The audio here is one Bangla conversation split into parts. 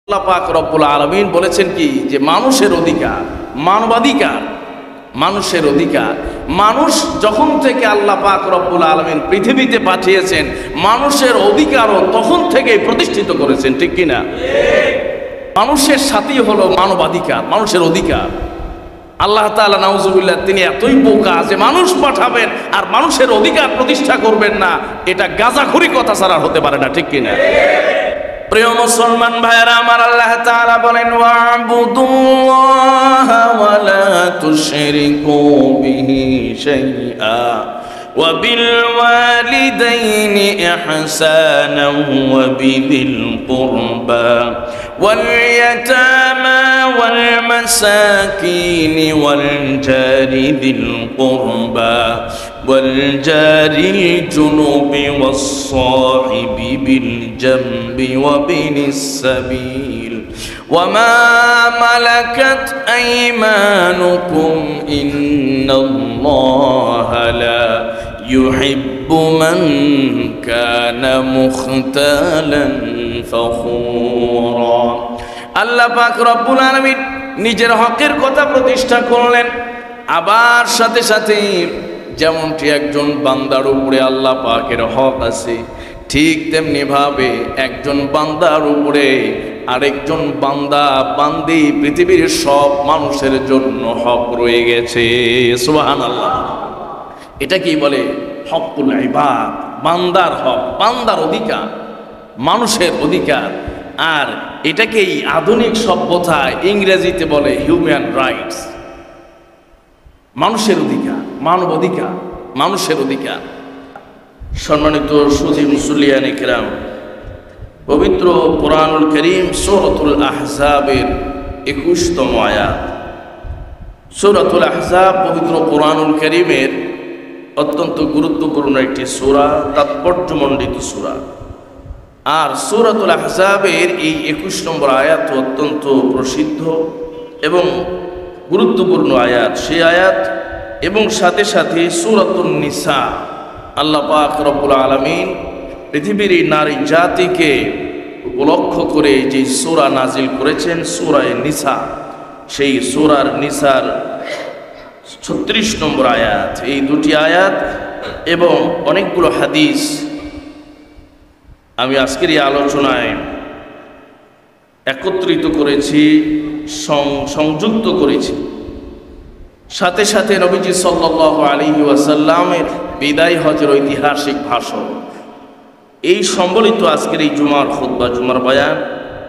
আল্লাহ পাক রব্বুল আলামিন বলেছেন কি যে মানুষের অধিকার, মানবাধিকার, মানুষের অধিকার। মানুষ যখন থেকে আল্লাহ পাক রব্বুল আলামিন পৃথিবীতে পাঠিয়েছেন, মানুষের অধিকারও তখন থেকেই প্রতিষ্ঠিত করেছেন, ঠিক কিনা? মানুষের সাথেই হলো মানবাধিকার, মানুষের অধিকার। আল্লাহ তাআলা নাউজুবিল্লাহ তিনি এতই বোকা যে মানুষ পাঠাবেন আর মানুষের অধিকার প্রতিষ্ঠা করবেন না, এটা গাঁজাখুরি কথা ছাড়া হতে পারে না, ঠিক কিনা? প্রিয় মুসলমান ভাইরা আমার, আল্লাহ তাআলা বলেন ওয়া'বুদুল্লাহা ওয়া লা তুশরিকু বিহি শাইআ ওয়া বিল ওয়ালিদাইনি ইহসানান ওয়া বিযিল কুরবা ওয়াল ইয়াতামা ওয়াল মাসাকিনি ওয়াল জারি যিল কুরবা والجار الجنوب والصاحب بالجنب وابن السبيل وما ملكت أيمانكم إن الله لا يحب من كان مختالا فخورا। আল্লাহ পাক রব্বুল আলামিন নিজের হকের কথা প্রতিষ্ঠা করলেন, আবার সাথে সাথে যেমনটি একজন বান্দার উপরে আল্লাহ পাকের হক আছে, ঠিক তেমনি ভাবে একজন বান্দার উপরে আরেকজন বান্দা বান্দি পৃথিবীর সব মানুষের জন্য হক রয়ে গেছে। সুবহানাল্লাহ। এটা কি বলে? হকুল ইবাদ, বান্দার হক, বান্দার অধিকার, মানুষের অধিকার। আর এটাকেই আধুনিক সভ্যতায় ইংরেজিতে বলে হিউম্যান রাইটস। মানুষের অধিকার, মানব অধিকার, মানুষের অধিকার। সম্মানিত সুধী মুসল্লিয়ান ইকরাম, পবিত্র কোরআনুল কারীম সূরাতুল আহজাবের 21তম আয়াত। সূরাতুল আহজাব পবিত্র কোরআনুল কারীমের অত্যন্ত গুরুত্বপূর্ণ একটি সূরা, তাৎপর্যমণ্ডিত সূরা। আর সূরাতুল আহজাবের এই 21 নম্বর আয়াত অত্যন্ত প্রসিদ্ধ এবং গুরুত্বপূর্ণ আয়াত। সেই আয়াত এবং সাথে সাথে সূরাতুন নিসা, আল্লাহ পাক রব্বুল আলামিন পৃথিবীর এই নারী জাতিকে উপলক্ষ করে যে সূরা নাজিল করেছেন, সূরায়ে নিসা, সেই সূরার নিসার 36 নম্বর আয়াত। এই দুটি আয়াত এবং অনেকগুলো হাদিস আমি আজকের এই আলোচনায় একত্রিত করেছি, সংযুক্ত করেছি। সাথে সাথে নবীজি সাল্লাল্লাহু আলাইহি ওয়াসাল্লামের বিদায় হজের ঐতিহাসিক ভাষণ, এই সম্বলিত আজকের এই জুমার খুতবা, জুমার বয়ান।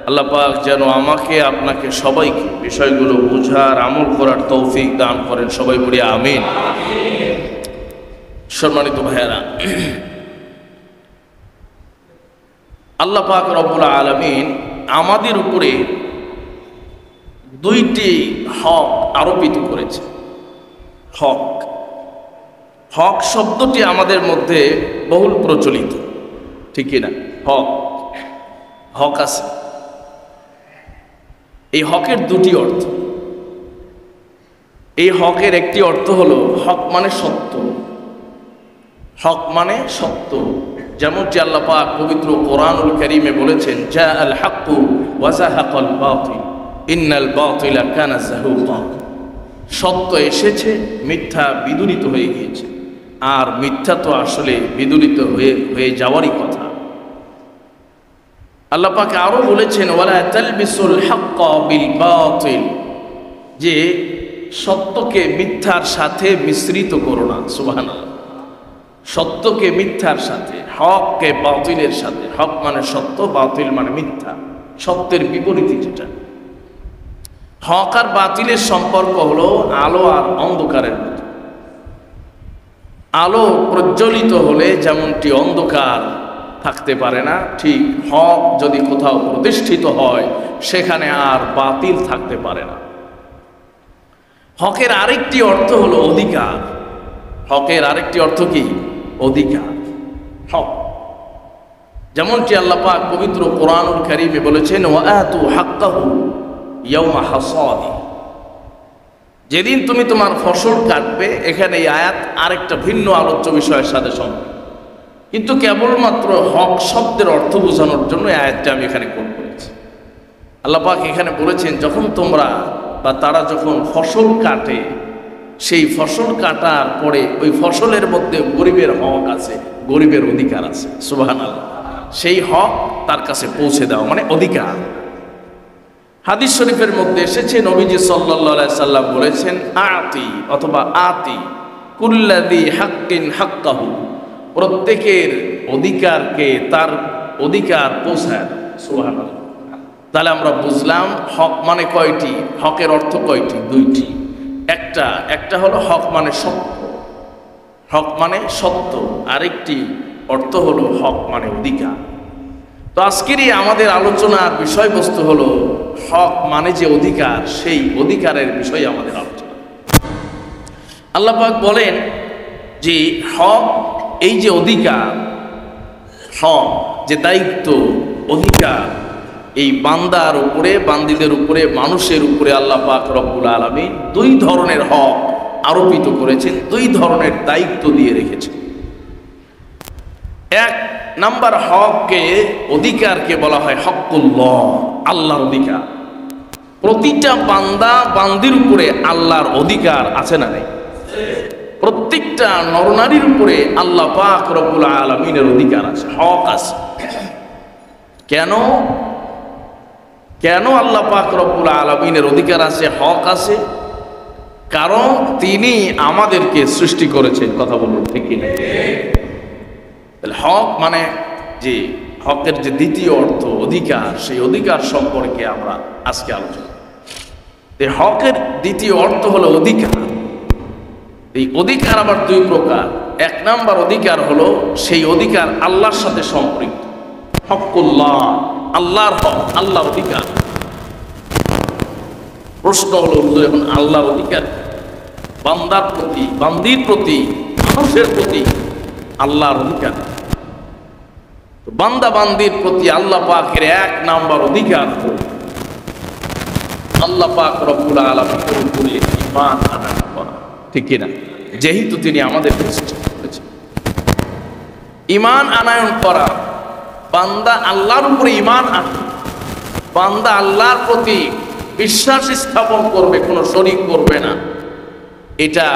আল্লাহ পাক যেন আমাকে আপনাকে সবাইকে বিষয়গুলো বুঝার, আমল করার তৌফিক দান করেন। সবাই বলি আমিন। সম্মানিত ভাইয়েরা, আল্লাহ পাক রব্বুল আলামিন আমাদের উপরে দুইটি হক আরোপিত করেছে। হক, হক শব্দটি আমাদের মধ্যে বহুল প্রচলিত, ঠিক কিনা? হক, হক আছে। এই হকের দুটি অর্থ। এই হকের একটি অর্থ হলো হক মানে সত্য, হক মানে সত্য। যেমনটি আল্লাহ পাক পবিত্র কোরআনুল কারীমে বলেছেন, জা আল হাক্কু ওয়া যাহাকাল বাতিল ইন্নাল বাতিলা কানা যাহুকা। সত্য এসেছে, মিথ্যা বিদূরিত হয়ে গিয়েছে। আর মিথ্যা তো আসলে বিদূরিত হয়ে যাওয়ারই কথা। আল্লাহ পাক আরো বলেছেন, ওয়ালা তালবিসুল হাক্কা বিল বাতিল, যে সত্যকে মিথ্যার সাথে মিশ্রিত করো না। সুবহানাল্লাহ। সত্যকে মিথ্যার সাথে, হককে বাতিলের সাথে। হক মানে সত্য, বাতিল মানে মিথ্যা, সত্যের বিপরীত যেটা। হক আর বাতিলের সম্পর্ক হলো আলো আর অন্ধকারের মতো। আলো প্রজ্বলিত হলে যেমনটি অন্ধকার থাকতে পারে না, ঠিক হক যদি কোথাও প্রতিষ্ঠিত হয় সেখানে আর বাতিল থাকতে পারে না। হকের আরেকটি অর্থ হলো অধিকার। হকের আরেকটি অর্থ কি? অধিকার, হক। যেমনটি আল্লাহ পাক পবিত্র কোরআনুল কারীমে বলেছেন, ওয়াআতু হাক্কাহু ইয়াওমা হাসাদি। যেদিন তুমি তোমার ফসল কাটবে। এখানে এই আয়াত আরেকটা ভিন্ন আলোচ্য বিষয়ের সাথে সম্পর্ক, কিন্তু কেবলমাত্র হক শব্দের অর্থ বোঝানোর জন্য এই আয়াতটা আমি এখানে কোট করেছি। আল্লাহ পাক এখানে বলেছেন, যখন তোমরা বা তারা যখন ফসল কাটে, সেই ফসল কাটার পরে ওই ফসলের মধ্যে গরিবের হক আছে, গরিবের অধিকার আছে। সুবহানাল্লাহ। সেই হক তার কাছে পৌঁছে দাও, মানে অধিকার। হাদিস শরীফের মধ্যে এসেছে, নবীজি সাল্লাল্লাহু আলাইহি সাল্লাম বলেছেন, আতি অথবা আতি কুল্লাযী হাক্কিন হাক্কাহু, প্রত্যেকের অধিকারকে তার অধিকার পৌঁছায়। সুবহানাল্লাহ। তাহলে আমরা বুঝলাম হক মানে কয়টি, হকের অর্থ কয়টি? দুইটি। একটা হলো হক মানে সত্য, হক মানে সত্য, আরেকটি অর্থ হলো হক মানে অধিকার। তো আজকেরই আমাদের আলোচনার বিষয়বস্তু হলো হক মানে যে অধিকার, সেই অধিকারের বিষয়ে আমাদের আলোচনা। আল্লাহ পাক বলেন যে হক, এই যে অধিকার, হক যে দায়িত্ব, অধিকার, এই বান্দার উপরে, বান্দীদের উপরে, মানুষের উপরে আল্লাহ পাক রব্বুল আলামিন দুই ধরনের হক আরোপিত করেছেন, দুই ধরনের দায়িত্ব দিয়ে রেখেছেন। এক নাম্বার হককে, অধিকারকে বলা হয় হকুল্লাহ, আল্লাহর অধিকার। প্রতিটা বান্দা বান্দির উপরে আল্লাহর অধিকার আছে না নেই? প্রত্যেকটা নরনারীর উপরে আল্লাহ পাক রব্বুল আলামিনের অধিকার আছে, হক আছে। কেন আল্লাহ পাক রব্বুল আলামিনের অধিকার আছে, হক আছে? কারণ তিনি আমাদেরকে সৃষ্টি করেছেন। কথা বলুন ঠিক কিনা? হক মানে যে হকের যে দ্বিতীয় অর্থ অধিকার, সেই অধিকার সম্পর্কে আমরা আজকে আলোচনা। হকের দ্বিতীয় অর্থ হলো অধিকার। এই অধিকার আবার দুই প্রকার। এক নাম্বার অধিকার হলো সেই অধিকার আল্লাহর সাথে সম্পৃক্ত, হকুল্লাহ, আল্লাহর হক, আল্লাহর অধিকার। প্রশ্ন হলো, এখন আল্লাহর অধিকার বান্দার প্রতি, বান্দির প্রতি, মানুষের প্রতি আল্লাহর অধিকার। বান্দা বান্দির প্রতি আল্লাহ পাকের এক নাম্বার অধিকার হল আল্লাহ পাক রব্বুল আলামিনের উপরে ঈমান আনয়ন করা। ঠিক কিনা? যেহেতু তিনি আমাদের সৃষ্টি করেছেন, ঈমান আনয়ন করা, বান্দা আল্লাহর উপরে ঈমান আনবে, বান্দা আল্লাহর প্রতি বিশ্বাস স্থাপন করবে, কোনো শরীক করবে না। এটা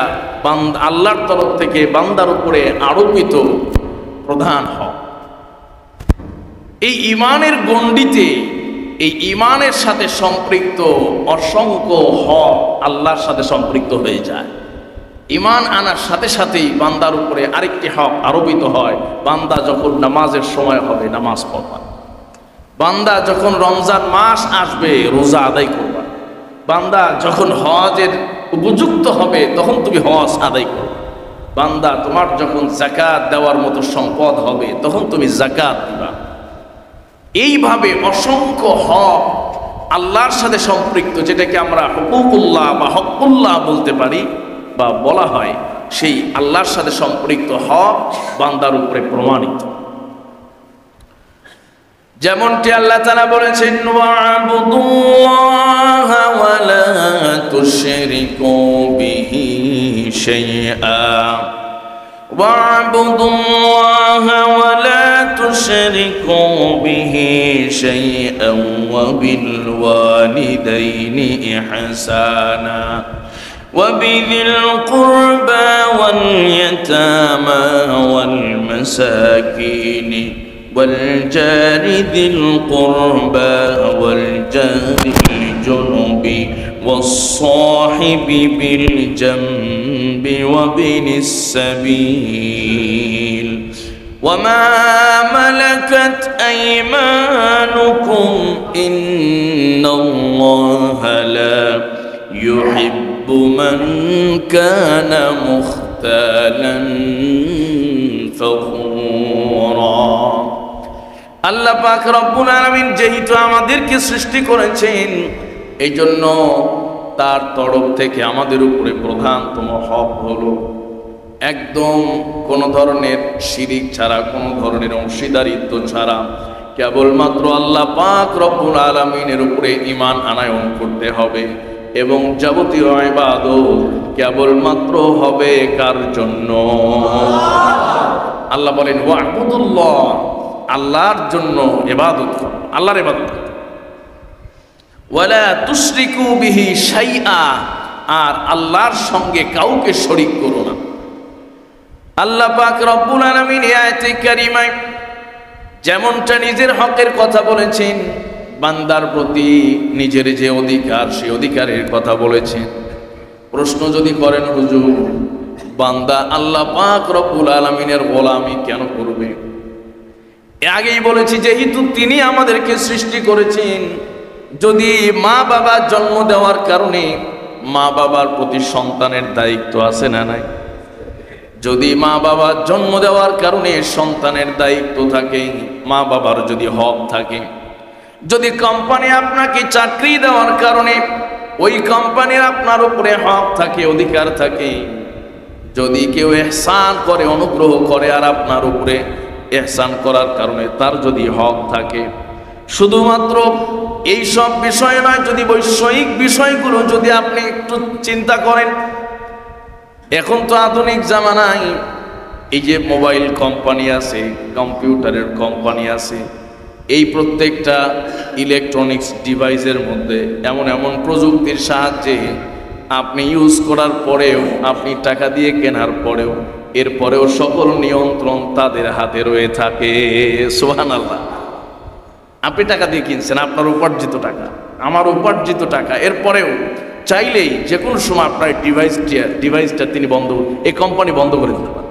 বান্দা আল্লাহর তরফ থেকে বান্দার উপরে আরোপিত প্রধান হক। এই ঈমানের গণ্ডিতে, এই ঈমানের সাথে সম্পৃক্ত অসংখ্য হক আল্লাহর সাথে সম্পৃক্ত হয়ে যায়। ঈমান আনার সাথে সাথেই বান্দার উপরে আরেকটি হক আরোপিত হয়। বান্দা যখন নামাজের সময় হবে নামাজ পড়বা, বান্দা যখন রমজান মাস আসবে রোজা আদায় করবা, বান্দা যখন হজের উপযুক্ত হবে তখন তুমি হজ আদায় করবে, বান্দা তোমার যখন যাকাত দেওয়ার মতো সম্পদ হবে তখন তুমি যাকাত দিবা। এইভাবে অসংখ্য হক আল্লাহর সাথে সম্পৃক্ত, যেটাকে আমরা হুকুকুল্লাহ বা হকুল্লাহ বলতে পারি বা বলা হয়, সেই আল্লাহর সাথে সম্পৃক্ত হক বান্দার উপরে প্রমাণিত। যেমনটি আল্লাহ তাআলা বলেছেন, ওয়া'বুদুল্লাহা ওয়া লা তুশরিকু বিহি শাইআ, ওয়া'বুদুল্লাহা ওয়া লা তুশরিকু বিহি শাইআ ওয়া বিল ওয়ালিদাইনি ইহসানা وبذي القربى واليتامى والمساكين والجار ذي القربى والجار الجنب والصاحب بالجنب وابن السبيل وما ملكت أيمانكم إن الله لا يحب من كان مختالا فخورا। আল্লাহ পাক রব্বুল আলামিন যেহেতু আমাদেরকে সৃষ্টি করেছেন, এই জন্য তার তরফ থেকে আমাদের উপরে প্রধানতম হক হলো একদম কোনো ধরনের শিরিক ছাড়া, কোনো ধরনের অংশীদারিত্ব ছাড়া কেবলমাত্র আল্লাহ পাক রব্বুল আলামিনের উপরে ঈমান আনয়ন করতে হবে। এবং যাবতীয় ইবাদত কেবলমাত্র হবে কার জন্য? আল্লাহ বলেন, ওয়া'বুদুল্লাহ, আল্লাহর জন্য ইবাদত করো, আল্লাহর ইবাদত করো। ওয়ালা তুশরিকু বিহি শাইআ, আর আল্লাহর সঙ্গে কাউকে শরীক করো না। আল্লাহ পাক রব্বুল আলামিন এই আয়াতে কারিমায় যেমনটা নিজের হকের কথা বলেছেন, বান্দার প্রতি নিজের যে অধিকার সেই অধিকারের কথা বলেছেন। প্রশ্ন যদি করেন হুজুর, বান্দা আল্লাহ পাক রব্বুল আলামিনের গোলামি কেন করবে? আগেই বলেছি যেহেতু তিনি আমাদেরকে সৃষ্টি করেছেন, যদি মা বাবা জন্ম দেওয়ার কারণে মা বাবার প্রতি সন্তানের দায়িত্ব আছে না নাই? যদি মা বাবা জন্ম দেওয়ার কারণে সন্তানের দায়িত্ব থাকে, মা বাবার যদি হক থাকে, যদি কোম্পানি আপনাকে চাকরি দেওয়ার কারণে ওই কোম্পানির আপনার উপরে হক থাকে, অধিকার থাকে, যদি কেউ ইহসান করে, অনুগ্রহ করে, আর আপনার উপরে ইহসান করার কারণে তার যদি হক থাকে, শুধুমাত্র এই সব বিষয় নয়, যদি বৈষয়িক বিষয়গুলো যদি আপনি একটু চিন্তা করেন, এখন তো আধুনিক জামানায় এই যে মোবাইল কোম্পানি আছে, কম্পিউটারের কোম্পানি আছে, এই প্রত্যেকটা ইলেকট্রনিক্স ডিভাইসের মধ্যে এমন এমন প্রযুক্তির সাহায্যে আপনি ইউজ করার পরেও, আপনি টাকা দিয়ে কেনার পরেও, এরপরেও সকল নিয়ন্ত্রণ তাদের হাতে রয়ে থাকে। সুবহানাল্লাহ। আপনি টাকা দিয়ে কিনছেন, আপনার উপার্জিত টাকা, আমার উপার্জিত টাকা, এরপরেও চাইলেই যে কোনো সময় আপনার ডিভাইসটা তিনি বন্ধ, এই কোম্পানি বন্ধ করে দিতে পারে,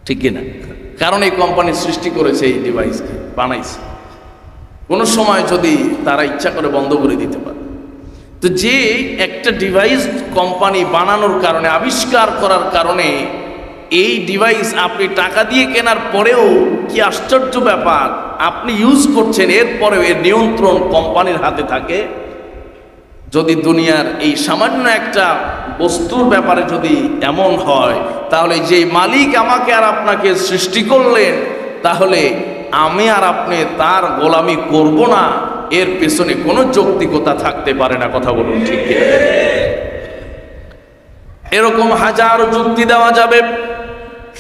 ঠিক কিনা? কারণ এই কোম্পানি সৃষ্টি করেছে, এই ডিভাইসকে বানাইছে, কোনো সময় যদি তারা ইচ্ছা করে বন্ধ করে দিতে পারে। তো যে একটা ডিভাইস কোম্পানি বানানোর কারণে, আবিষ্কার করার কারণে এই ডিভাইস আপনি টাকা দিয়ে কেনার পরেও, কি আশ্চর্য ব্যাপার, আপনি ইউজ করছেন, এরপরেও এর নিয়ন্ত্রণ কোম্পানির হাতে থাকে। যদি দুনিয়ার এই সামান্য একটা বস্তুর ব্যাপারে যদি এমন হয়, তাহলে যে মালিক আমাকে আর আপনাকে সৃষ্টি করলেন, তাহলে আমি আর আপনি তার গোলামি করব না, এর পেছনে কোনো যৌক্তিকতা থাকতে পারে না। কথা বলুন, ঠিক কি? এরকম হাজারো যুক্তি দেওয়া যাবে,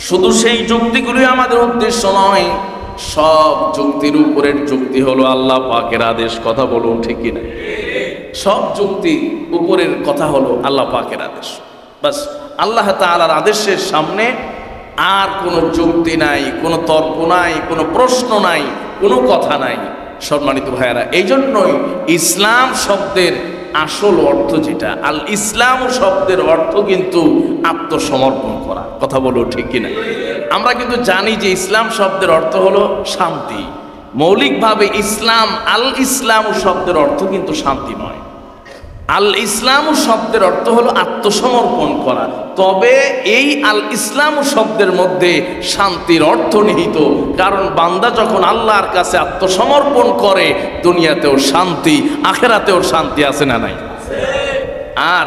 শুধু সেই যুক্তিগুলি আমাদের উদ্দেশ্য নয়, সব যুক্তির উপরের যুক্তি হলো আল্লাহ পাকের আদেশ। কথা বলুন, ঠিক কিনা? সব যুক্তি উপরের কথা হলো আল্লাহ পাকের আদেশ। বাস, আল্লাহ তাআলার আদেশের সামনে আর কোনো যুক্তি নাই, কোনো তর্ক নাই, কোনো প্রশ্ন নাই, কোনো কথা নাই। সম্মানিত ভাইয়েরা, এই জন্যই ইসলাম শব্দের আসল অর্থ যেটা, আল ইসলাম শব্দের অর্থ কিন্তু আত্মসমর্পণ করা। কথা বলো, ঠিক কিনা? আমরা কিন্তু জানি যে ইসলাম শব্দের অর্থ হলো শান্তি। মৌলিকভাবে ইসলাম, আল ইসলাম শব্দের অর্থ কিন্তু শান্তি নয়। আল ইসলাম শব্দের অর্থ হলো আত্মসমর্পণ করা। তবে এই আল ইসলাম শব্দের মধ্যে শান্তির অর্থ নিহিত, কারণ বান্দা যখন আল্লাহর কাছে আত্মসমর্পণ করে, দুনিয়াতেও শান্তি, আখেরাতেও শান্তি আছে না নাই? আর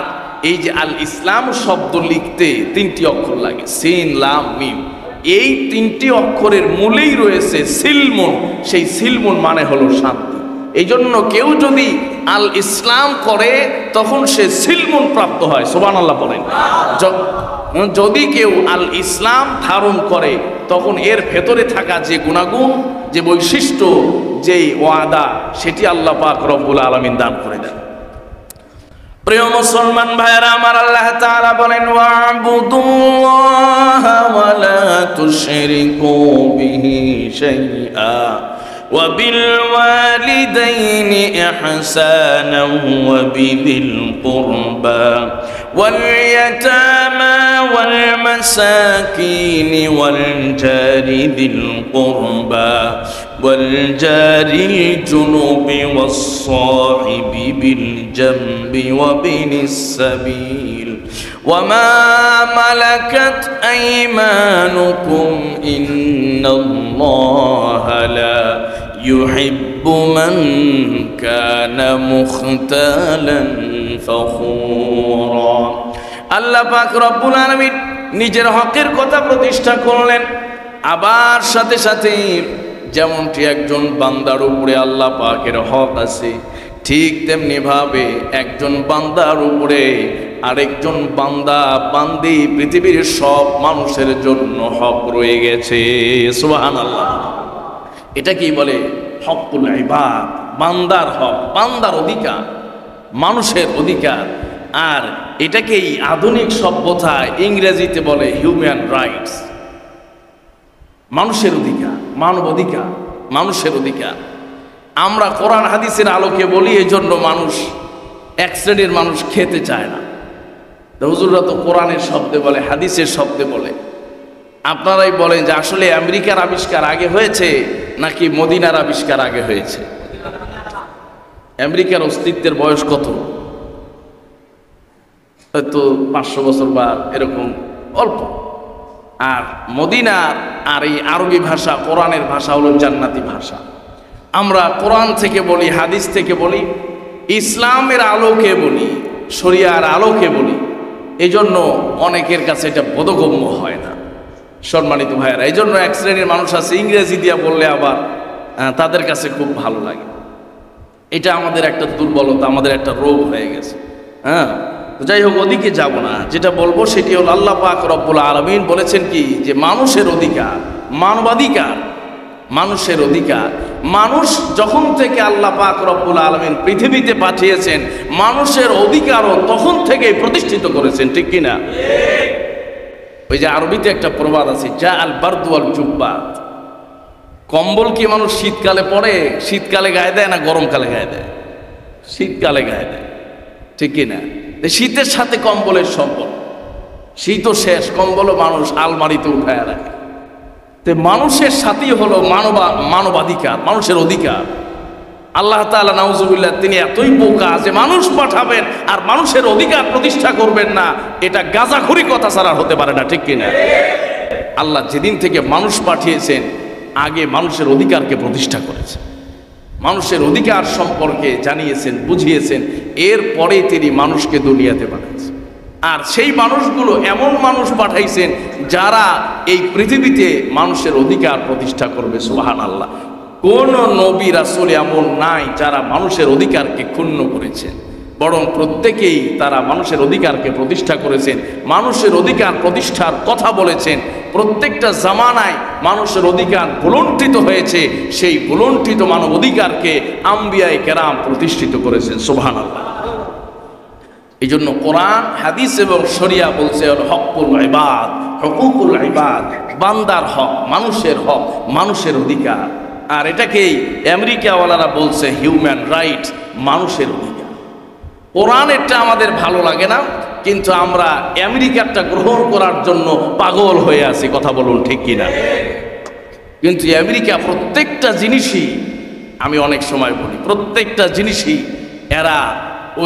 এই যে আল ইসলাম শব্দ লিখতে 3টি অক্ষর লাগে, সিন, লাম, মিম। এই 3টি অক্ষরের মূলেই রয়েছে সিলমুন। সেই সিলমুন মানে হলো শান্তি। এই জন্য কেউ যদি আল ইসলাম করে, তখন সে সিলমুন প্রাপ্ত হয়। সুবহানাল্লাহ বলেন। যদি কেউ আল ইসলাম ধারণ করে, তখন এর ভেতরে থাকা যে গুণাগুণ, যে বৈশিষ্ট্য, যেই ওয়াদা, সেটি আল্লাহ পাক রব্বুল আলামিন দান করে দেন। প্রিয় মুসলমান ভাইয়েরা আমার, আল্লাহ তাআলা বলেন, ওয়া'বুদুল্লাহা ওয়া লা তুশরিকু বিহি শাইআ وبالوالدين إحسانا وبذي القربى واليتامى والمساكين والجار ذي القربى والجار الجنب والصاحب بالجنب وابن السبيل وما ملكت أيمانكم إن الله لا يحب من كان مختالا فخورا। আল্লাহ পাক রব্বুল আলামিন নিজের হকের কথা প্রতিষ্ঠা করলেন, আবার সাথে সাথে যেমনটি একজন বান্দার উপরে আল্লাহ পাকের হক আছে, ঠিক তেমনি ভাবে একজন বান্দার উপরে আরেকজন বান্দা বান্দি পৃথিবীর সব মানুষের জন্য হক রয়ে গেছে। সুবহানাল্লাহ। এটা কি বলে? হকুল ইবাদ। বান্দার হক, বান্দার অধিকার, মানুষের অধিকার। আর এটাকেই আধুনিক সভ্যতায় ইংরেজিতে বলে হিউম্যান রাইটস। মানুষের অধিকার, মানব অধিকার, মানুষের অধিকার। আমরা কোরআন হাদিসের আলোকে বলি, এই জন্য মানুষ, এক শ্রেণীর মানুষ খেতে চায় না। হুজুররা তো কোরআনের শব্দে বলে, হাদিসের শব্দে বলে। আপনারাই বলেন যে আসলে আমেরিকার আবিষ্কার আগে হয়েছে নাকি মদিনার আবিষ্কার আগে হয়েছে? আমেরিকার অস্তিত্বের বয়স কত? হয়তো 500 বছর বা এরকম অল্প। আর মদিনার আর এই আরবি ভাষা, কোরআনের ভাষা হলো জান্নাতি ভাষা। আমরা কোরআন থেকে বলি, হাদিস থেকে বলি, ইসলামের আলোকে বলি, শরিয়ার আলোকে বলি। এই জন্য অনেকের কাছে এটা বোধগম্য হয় না, সম্মানিত ভাইয়েরা। এই জন্য এক শ্রেণীর মানুষ আছে ইংরেজি দিয়ে বললে আবার তাদের কাছে খুব ভালো লাগে। এটা আমাদের একটা দুর্বলতা, আমাদের একটা রোগ হয়ে গেছে। হ্যাঁ, যাই হোক, ওদিকে যাব না। যেটা বলবো সেটি হল আল্লাহ পাক রব্বুল আলামিন বলেছেন কি, যে মানুষের অধিকার, মানবাধিকার, মানুষের অধিকার। মানুষ যখন থেকে আল্লাহ পাক রব্বুল আলামিন পৃথিবীতে পাঠিয়েছেন, মানুষের অধিকারও তখন থেকেই প্রতিষ্ঠিত করেছেন, ঠিক কিনা? ওই যে আরবিতে একটা প্রবাদ আছে, যা আল বারদু আল জুব্বাত। কম্বল কি মানুষ শীতকালে পরে, শীতকালে গায়ে দেয় না গরমকালে গায়ে দেয়? শীতকালে গায়ে দেয়, ঠিক কিনা? শীতের সাথে কম্বলের সম্পর্ক। শীতও শেষ, কম্বলও মানুষ আলমারিতে উঠায় রাখে। তো মানুষের সাথেই হলো মানবাধিকার, মানুষের অধিকার। আল্লাহ তাআলা নাউজুবিল্লাহ, তিনি এতই বোকা যে মানুষ পাঠাবেন আর মানুষের অধিকার প্রতিষ্ঠা করবেন না, এটা গাঁজাখুরি কথা ছাড়া হতে পারে না, ঠিক কিনা? আল্লাহ যেদিন থেকে মানুষ পাঠিয়েছেন, আগে মানুষের অধিকারকে প্রতিষ্ঠা করেছেন, মানুষের অধিকার সম্পর্কে জানিয়েছেন, বুঝিয়েছেন। এরপরে তিনি মানুষকে দুনিয়াতে পাঠিয়েছেন। আর সেই মানুষগুলো এমন মানুষ পাঠাইছেন যারা এই পৃথিবীতে মানুষের অধিকার প্রতিষ্ঠা করবে। সুবহানাল্লাহ। কোন নবী রাসূল এমন নাই যারা মানুষের অধিকারকে ক্ষুণ্ণ করেছেন, বরং প্রত্যেকেই তারা মানুষের অধিকারকে প্রতিষ্ঠা করেছেন, মানুষের অধিকার প্রতিষ্ঠার কথা বলেছেন। প্রত্যেকটা জামানায় মানুষের অধিকার বুলণ্ঠিত হয়েছে, সেই বুলণ্ঠিত মানব অধিকারকে আম্বিয়ায়ে কেরাম প্রতিষ্ঠিত করেছেন। সুবহানাল্লাহ। এই জন্য কোরআন, হাদিস এবং শরিয়া বলছে হকুল ইবাদ, হুকুকুল ইবাদ, বান্দার হক, মানুষের হক, মানুষের অধিকার। আর এটাকেই আমেরিকাওয়ালারা বলছে হিউম্যান রাইট, মানুষের অধিকার। কোরআনেরটা আমাদের ভালো লাগে না, কিন্তু আমরা আমেরিকারটা গ্রহণ করার জন্য পাগল হয়ে আছি। কথা বলুন, ঠিক কিনা? কিন্তু আমেরিকা প্রত্যেকটা জিনিসই, আমি অনেক সময় বলি, প্রত্যেকটা জিনিসই এরা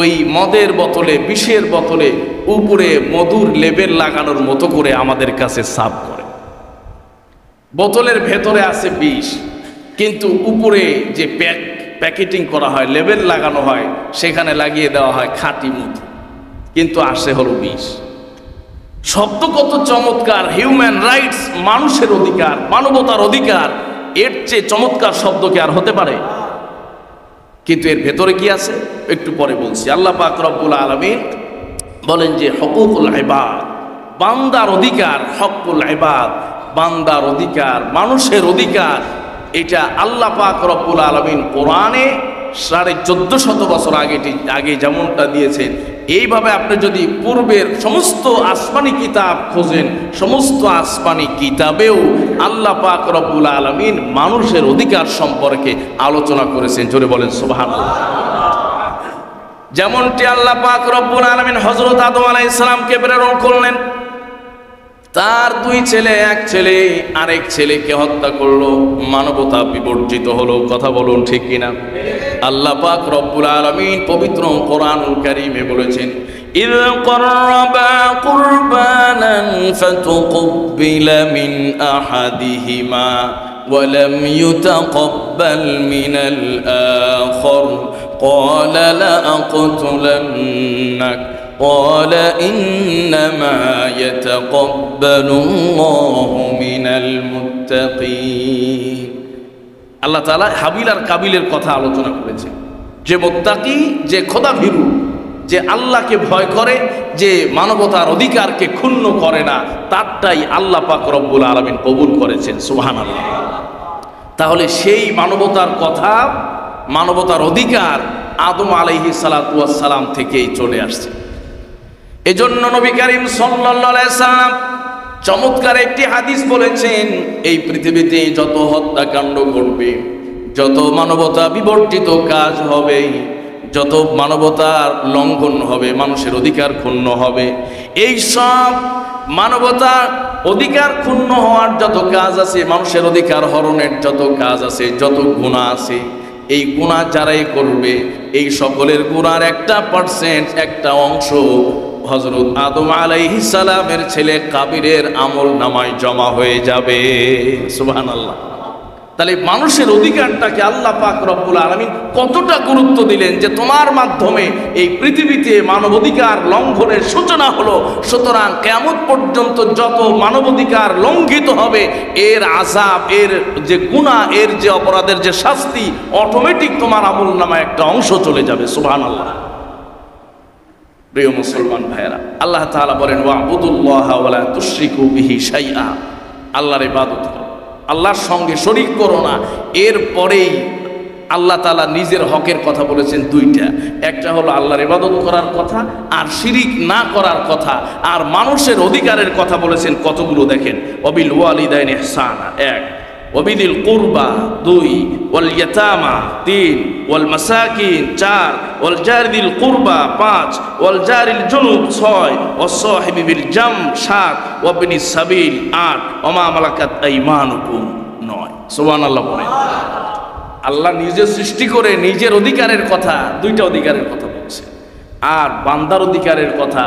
ওই মদের বোতলে, বিষের বোতলে উপরে মধুর লেবেল লাগানোর মতো করে আমাদের কাছে সার্ভ করে। বোতলের ভেতরে আছে বিষ, কিন্তু উপরে যে প্যাকেটিং করা হয়, লেবেল লাগানো হয়, সেখানে লাগিয়ে দেওয়া হয় খাঁটি মধু, কিন্তু আসে হলো বিষ। শব্দ কত চমৎকার! হিউম্যান রাইটস, মানুষের অধিকার, মানবতার অধিকার। এর চেয়ে চমৎকার শব্দ কি আর হতে পারে? কিন্তু এর ভেতরে কি আছে একটু পরে বলছি। আল্লাহ পাক রব্বুল আলামিন বলেন যে হুকুকুল ইবাদ, বান্দার অধিকার, হকুল ইবাদ, বান্দার অধিকার, মানুষের অধিকার। এটা আল্লাহ পাক রব্বুল আলামিন কোরআনে 1450 বছর আগে যেমনটা দিয়েছেন, এইভাবে আপনি যদি পূর্বের সমস্ত আসমানি কিতাব খোঁজেন, সমস্ত আসমানি কিতাবেও আল্লাহ পাক রব্বুল আলামিন মানুষের অধিকার সম্পর্কে আলোচনা করেছেন। জোরে বলেন সুবহানাল্লাহ। যেমনটি আল্লাহ পাক রব্বুল আলামিন হযরত আদম আলাইহিস সালামকে প্রেরণ করলেন, তার 2 ছেলে, এক ছেলে আরেক ছেলেকে হত্যা করলো, মানবতা বিবর্জিত হলো। কথা বলুন, ঠিক কিনা? আল্লাহ পাক রব্বুল আলামিন পবিত্র কোরআনুল কারীমে বলেছেন, ইয ক্বাররাবা কুরবানান ফাতুকব্বিলা মিন আহাদিহিমা ওয়া লাম ইউতাকাব্বাল মিনাল আখার ক্বালা লা আকতুলান্নাক قال إنما يتقبل الله من المتقين। আল্লাহ তাআলা হাবিল আর কাবিলের কথা আলোচনা করেছেন। যে মুত্তাকি, যে খোদাভীরু, যে আল্লাহকে ভয় করে, যে মানবতার অধিকারকে ক্ষুণ্ণ করে না, তারটাই আল্লাহ পাক রব্বুল আলামিন কবুল করেছেন। সুবহানাল্লাহ। তাহলে সেই মানবতার কথা মানবতার অধিকার আদম আলাইহিস সালাতু ওয়াস সালাম থেকেই চলে আসছে। এজন্য নবী করিম সাল্লাল্লাহু আলাইহি সাল্লাম চমৎকার একটি হাদিস বলেছেন, এই পৃথিবীতে যত হত্যাকাণ্ড ঘটবে, যত মানবতা বিবর্জিত কাজ হবে, যত মানবতার লঙ্ঘন হবে, মানুষের অধিকার ক্ষুণ্ণ হবে, এই সব মানবতার অধিকার ক্ষুণ্ণ হওয়ার যত কাজ আছে, মানুষের অধিকার হরণের যত কাজ আছে, যত গুনাহ আছে, এই গুনাহ যারাই করবে এই সকলের গুনার 1% একটা অংশ হযরত আদম আলাইহিস সালামের ছেলে কাবিরের আমল নামায় জমা হয়ে যাবে। সুবহানাল্লাহ। তাহলে মানুষের অধিকারটাকে আল্লাহ পাক রব্বুল আলামিন কতটা গুরুত্ব দিলেন যে তোমার মাধ্যমে এই পৃথিবীতে মানবাধিকার লঙ্ঘনের সূচনা হলো, সুতরাং কিয়ামত পর্যন্ত যত মানবাধিকার লঙ্ঘিত হবে এর আযাব, এর যে গুনাহ, এর যে অপরাধের যে শাস্তি অটোমেটিক তোমার আমল নামায় একটা অংশ চলে যাবে। সুবহানাল্লাহ। প্রিয় মুসলমান ভাইয়েরা, আল্লাহ তাআলা বলেন ওয়াবুদুল্লাহা ওয়ালা তুশরিকু বিহি শাইআ, আল্লাহর ইবাদত করো, আল্লাহর সঙ্গে শরীক করো না। এরপরেই আল্লাহ তাআলা নিজের হকের কথা বলেছেন দুইটা, একটা হলো আল্লাহর ইবাদত করার কথা আর শিরিক না করার কথা, আর মানুষের অধিকারের কথা বলেছেন কতগুলো দেখেন, ওয়াবিল ওয়ালিদাইনি ইহসানা 1, ওয়াবিদিল কুরবা 2, ওয়াল ইয়াতামা 3, ওয়াল মাসাকিন 4, ওয়াল জারিল কুরবা 5, ওয়াল জারিল জুনুব 6, ওয়াস সাহিবি বিল জাম 7, ওয়াবনিস সাবিল 8, ওমা মালাকাত আইমানুকুম 9। সুবহানাল্লাহ। বলেন আল্লাহ নিজে সৃষ্টি করে নিজের অধিকারের কথা, দুইটা অধিকারের কথা বলছে, আর বান্দার অধিকারের কথা,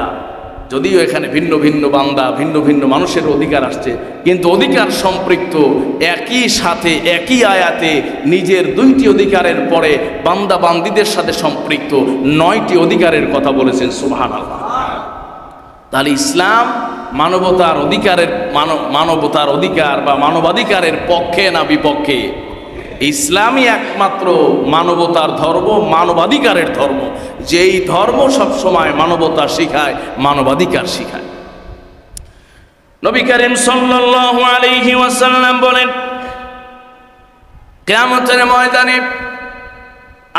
যদিও এখানে ভিন্ন ভিন্ন বান্দা, ভিন্ন ভিন্ন মানুষের অধিকার আসছে, কিন্তু অধিকার সম্পৃক্ত একই সাথে একই আয়াতে নিজের 2টি অধিকারের পরে বান্দা বান্দীদের সাথে সম্পৃক্ত 9টি অধিকারের কথা বলেছেন। সুবহানাল্লাহ। তাহলে ইসলাম মানবতার অধিকার বা মানবাধিকারের পক্ষে না বিপক্ষে? ইসলামই একমাত্র মানবতার ধর্ম, মানবাধিকারের ধর্ম, যেই ধর্ম সবসময় মানবতা শিখায়, মানবাধিকার শিখায়। নবী করিম সাল্লাল্লাহু আলাইহি ওয়াসাল্লাম বলেন কিয়ামতের ময়দানে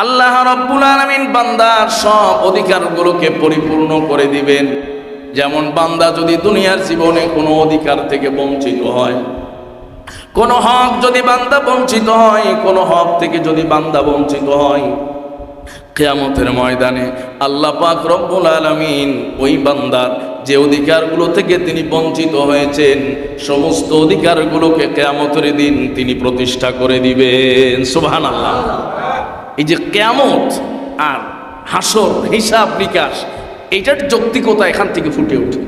আল্লাহ রাব্বুল আলামিন বান্দার সব অধিকারগুলোকে পরিপূর্ণ করে দিবেন। যেমন বান্দা যদি দুনিয়ার জীবনে কোনো অধিকার থেকে বঞ্চিত হয়, কোনো হক যদি বান্দা বঞ্চিত হয়, কোনো হক থেকে যদি বান্দা বঞ্চিত হয়, কিয়ামতের ময়দানে আল্লাহ পাক রব্বুল আলামিন ওই বান্দার যে অধিকারগুলো থেকে তিনি বঞ্চিত হয়েছেন সমস্ত অধিকারগুলোকে কিয়ামতের দিন তিনি প্রতিষ্ঠা করে দিবেন। সুবহানাল্লাহ। এই যে কিয়ামত আর হাসর, হিসাব নিকাশ, এইটার যৌক্তিকতা এখান থেকে ফুটে ওঠে।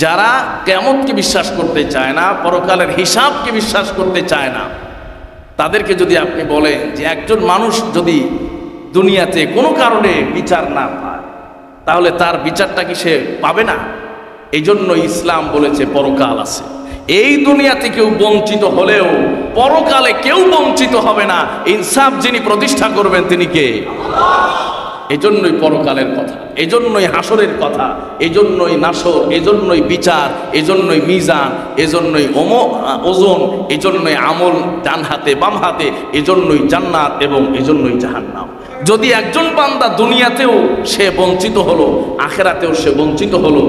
যারা কিয়ামতকে বিশ্বাস করতে চায় না, পরকালের হিসাবকে বিশ্বাস করতে চায় না, তাদেরকে যদি আপনি বলেন যে একজন মানুষ যদি দুনিয়াতে কোনো কারণে বিচার না পায় তাহলে তার বিচারটা কি সে পাবে না? এই জন্য ইসলাম বলেছে পরকাল আছে। এই দুনিয়াতে কেউ বঞ্চিত হলেও পরকালে কেউ বঞ্চিত হবে না। ইনসাফ যিনি প্রতিষ্ঠা করবেন তিনি কে? এজন্যই পরকালের কথা, এজন্যই হাসরের কথা, এজন্যই নাসর, এজন্যই বিচার, এজন্যই মিজান, এজন্যই ওজন, এজন্যই আমল ডান হাতে বাম হাতে, এজন্যই জান্নাত এবং এজন্যই জাহান্নাম। যদি একজন বান্দা দুনিয়াতেও সে বঞ্চিত হলো, আখেরাতেও সে বঞ্চিত হলো,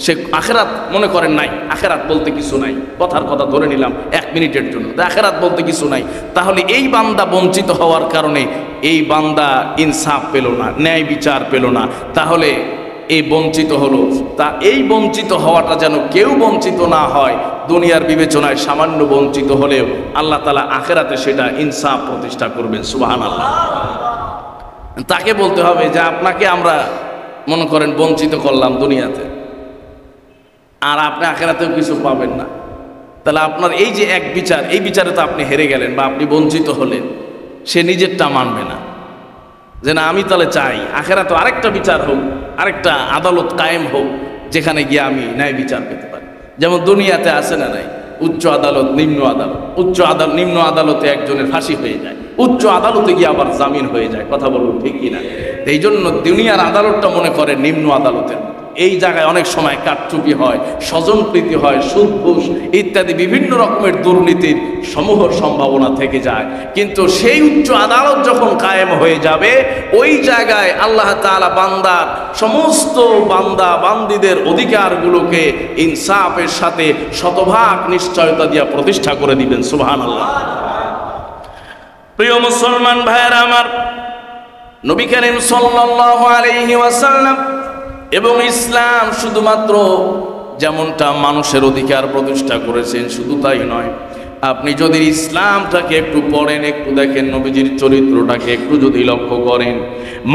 সে আখেরাত মনে করেন নাই, আখেরাত বলতে কিছু নাই, কথার কথা ধরে নিলাম 1 মিনিটের জন্য, আখেরাত বলতে কিছু নাই, তাহলে এই বান্দা বঞ্চিত হওয়ার কারণে এই বান্দা ইনসাফ পেল না, ন্যায় বিচার পেল না, তাহলে এই বঞ্চিত হলো। তা এই বঞ্চিত হওয়াটা যেন কেউ বঞ্চিত না হয়, দুনিয়ার বিবেচনায় সামান্য বঞ্চিত হলেও আল্লাহ তাআলা আখেরাতে সেটা ইনসাফ প্রতিষ্ঠা করবেন। সুবহানাল্লাহ। তাকে বলতে হবে যে আপনাকে আমরা মনে করেন বঞ্চিত করলাম দুনিয়াতে, আর আপনি আখেরাতেও কিছু পাবেন না, তাহলে আপনার এই যে এক বিচার, এই বিচারে তো আপনি হেরে গেলেন বা আপনি বঞ্চিত হলেন, সে নিজেরটা মানবে না, যে না আমি তাহলে চাই আখেরাতে আরেকটা বিচার হোক, আরেকটা আদালত কায়েম হোক যেখানে গিয়ে আমি ন্যায় বিচার পেতে পারি। যেমন দুনিয়াতে আছে না নাই, উচ্চ আদালত, নিম্ন আদালত, নিম্ন আদালতে একজনের ফাঁসি হয়ে যায়, উচ্চ আদালতে গিয়ে আবার জামিন হয়ে যায়। কথা বলুন ঠিক কিনা? এই জন্য দুনিয়ার আদালতটা মনে করে নিম্ন আদালতের মতো, এই জায়গায় অনেক সময় কারচুপি হয়, স্বজনপ্রীতি হয়, সুদ ঘুষ ইত্যাদি বিভিন্ন রকমের দুর্নীতির সমূহ সম্ভাবনা থেকে যায়। কিন্তু সেই উচ্চ আদালত যখন কায়েম হয়ে যাবে, ওই জায়গায় আল্লাহ তাআলা বান্দার সমস্ত বান্দা বান্দীদের অধিকারগুলোকে ইনসাফের সাথে শতভাগ নিশ্চয়তা দিয়া প্রতিষ্ঠা করে দিবেন। সুবহানাল্লাহ। প্রিয় মুসলমান ভাইয়েরা আমার, নবী করিম সাল্লাল্লাহু আলাইহি ওয়াসাল্লাম এবং ইসলাম শুধুমাত্র যেমনটা মানুষের অধিকার প্রতিষ্ঠা করেছেন শুধু তাই নয়, আপনি যদি ইসলামটাকে একটু পড়েন, একটু দেখেন, নবীজির চরিত্রটাকে একটু যদি লক্ষ্য করেন,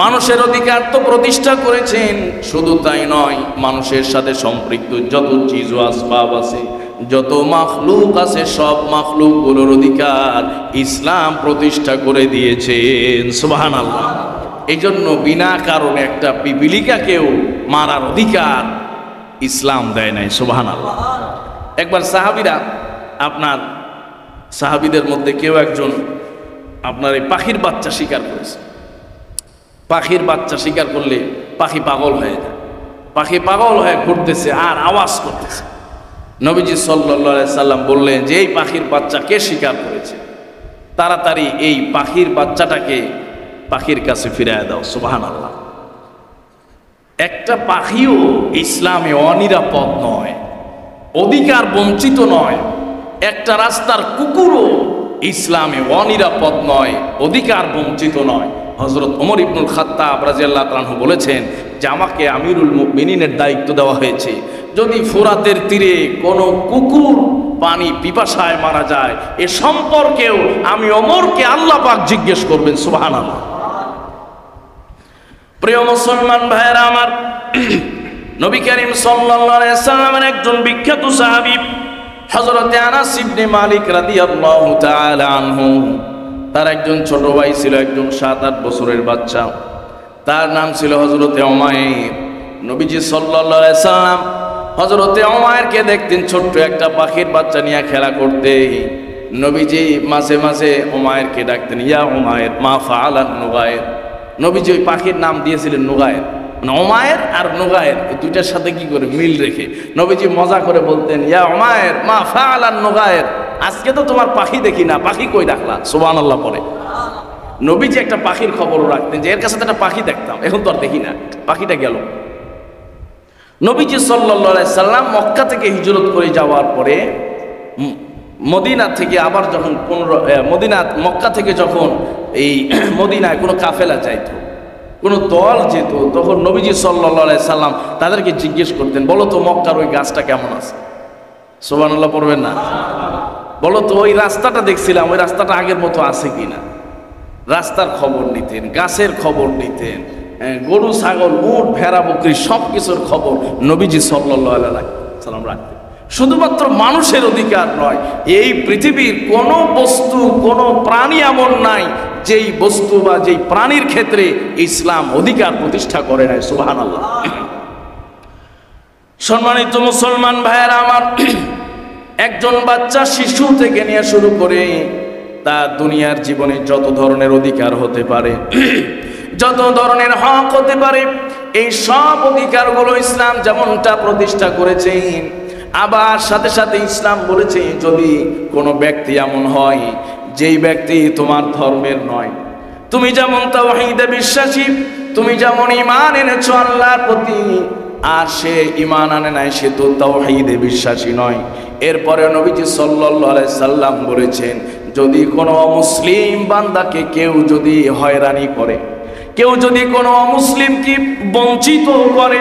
মানুষের অধিকার তো প্রতিষ্ঠা করেছেন, শুধু তাই নয়, মানুষের সাথে সম্পৃক্ত যত চিজ ও আসবাব আছে, যত মাখলুক আছে, সব মাখলুকগুলোর অধিকার ইসলাম প্রতিষ্ঠা করে দিয়েছেন। সুবহানাল্লাহ। এই জন্য বিনা কারণে একটা পিপিলিকাকেও মারার অধিকার ইসলাম দেয় নাই। সুবহানাল্লাহ। একবার সাহাবীদের মধ্যে কেউ একজন আপনার এই পাখির বাচ্চা শিকার করেছে। পাখির বাচ্চা শিকার করলে পাখি পাগল হয়ে যায়, পাখি পাগল হয়ে ঘুরতেছে আর আওয়াজ করতেছে। নবীজি সাল্লাল্লাহু আলাইহি সাল্লাম বললেন যে এই পাখির বাচ্চা কে শিকার করেছে, তাড়াতাড়ি এই পাখির বাচ্চাটাকে পাখির কাছে ফিরিয়ে দাও। সুবহানাল্লাহ। একটা পাখিও ইসলামে অনিরাপদ নয়, অধিকার বঞ্চিত নয়। একটা রাস্তার কুকুরও ইসলামে অনিরাপদ নয়, অধিকার বঞ্চিত নয়। হযরত ওমর ইবনুল খাত্তাব রাদিয়াল্লাহু তাআলা আনহু বলেছেন যে আমাকে আমিরুল মুমিনিনের দায়িত্ব দেওয়া হয়েছে, যদি ফোরাতের তীরে কোনো কুকুর পানি পিপাসায় মারা যায়, এ সম্পর্কেও আমি ওমরকে আল্লাহ পাক জিজ্ঞেস করবেন। সুবহানাল্লাহ। প্রিয় মুসলমান ভাইয়েরা আমার, নবী করিম সাল্লাল্লাহু আলাইহি সাল্লামের একজন বিখ্যাত সাহাবী হযরত আনাস ইবনে মালিক রাদিয়াল্লাহু তাআলা আনহু, তার একজন ছোট ভাই ছিল, একজন 7-8 বছরের বাচ্চা, তার নাম ছিল হযরতে উমাইর। নবীজি সাল্লাল্লাহু আলাইহি সাল্লাম হযরতে উমাইরকে দেখতেন ছোট্ট একটা পাখির বাচ্চা নিয়ে খেলা করতে। নবীজি মাঝে মাঝে উমাইরকে ডাকতেন, ইয়া উমাইর মা ফাআলান নুগায়ের। নবীজি ওই পাখির নাম দিয়েছিলেন নুগায়ের, মানে উমায়ের আর নুগায়ের এই দুইটার সাথে কি করে মিল রেখে নবীজি মজা করে বলতেন, ইয়া উমায়ের মা ফাআলান নুগায়ের, আজকে তো তোমার পাখি দেখি না, পাখি কই রাখলা? সুবহানাল্লাহ পড়ে। নবীজি একটা পাখির খবরও রাখতেন যে এর কাছে তো একটা পাখি দেখতাম, এখন তো আর দেখি না, পাখিটা গেল। নবীজি সাল্লাল্লাহু আলাইহি সাল্লাম মক্কা থেকে হিজরত করে যাওয়ার পরে মদিনা থেকে আবার যখন মক্কা থেকে যখন এই মদিনায় কোনো কাফেলা যাইতো, কোনো দল যেত, তখন নবীজি সাল্লাল্লাহু আলাইহি সাল্লাম তাদেরকে জিজ্ঞেস করতেন, বলো তো মক্কার ওই গাছটা কেমন আছে? সুবহানাল্লাহ পড়বেন না? বলো তো ওই রাস্তাটা দেখছিলাম, ওই রাস্তাটা আগের মতো আছে কিনা? রাস্তার খবর নিতেন, গাছের খবর নিতেন, গরু ছাগল উট ভেড়া বকরি সব কিছুর খবর নবীজি সাল্লাল্লাহু আলাইহি সাল্লাম রাখতেন। শুধুমাত্র মানুষের অধিকার নয়, এই পৃথিবীর কোনো বস্তু কোনো প্রাণী এমন নাই যেই বস্তু বা যেই প্রাণীর ক্ষেত্রে ইসলাম অধিকার প্রতিষ্ঠা করে নাই। সুবহানাল্লাহ। সম্মানিত মুসলমান ভাইয়েরা আমার, একজন বাচ্চা শিশু থেকে নিয়ে শুরু করে তার দুনিয়ার জীবনে যত ধরনের অধিকার হতে পারে, যত ধরনের হক হতে পারে, এই সব অধিকারগুলো ইসলাম যেমনটা প্রতিষ্ঠা করেছেন, আবার সাথে সাথে ইসলাম বলেছে যদি কোনো ব্যক্তি এমন হয় যেই ব্যক্তি তোমার ধর্মের নয়, তুমি যেমন তাওহীদে বিশ্বাসী, তুমি যেমন ঈমান এনেছো আল্লাহর প্রতি, আর সে ঈমান আনে নাই, সে তো তাওহীদে বিশ্বাসী নয়। এরপরে নবীজি সাল্লাল্লাহু আলাইহি সাল্লাম বলেছেন, যদি কোনো মুসলিম বান্দাকে কেউ যদি হয়রানি করে, কেউ যদি কোনো অমুসলিমকে বঞ্চিত করে,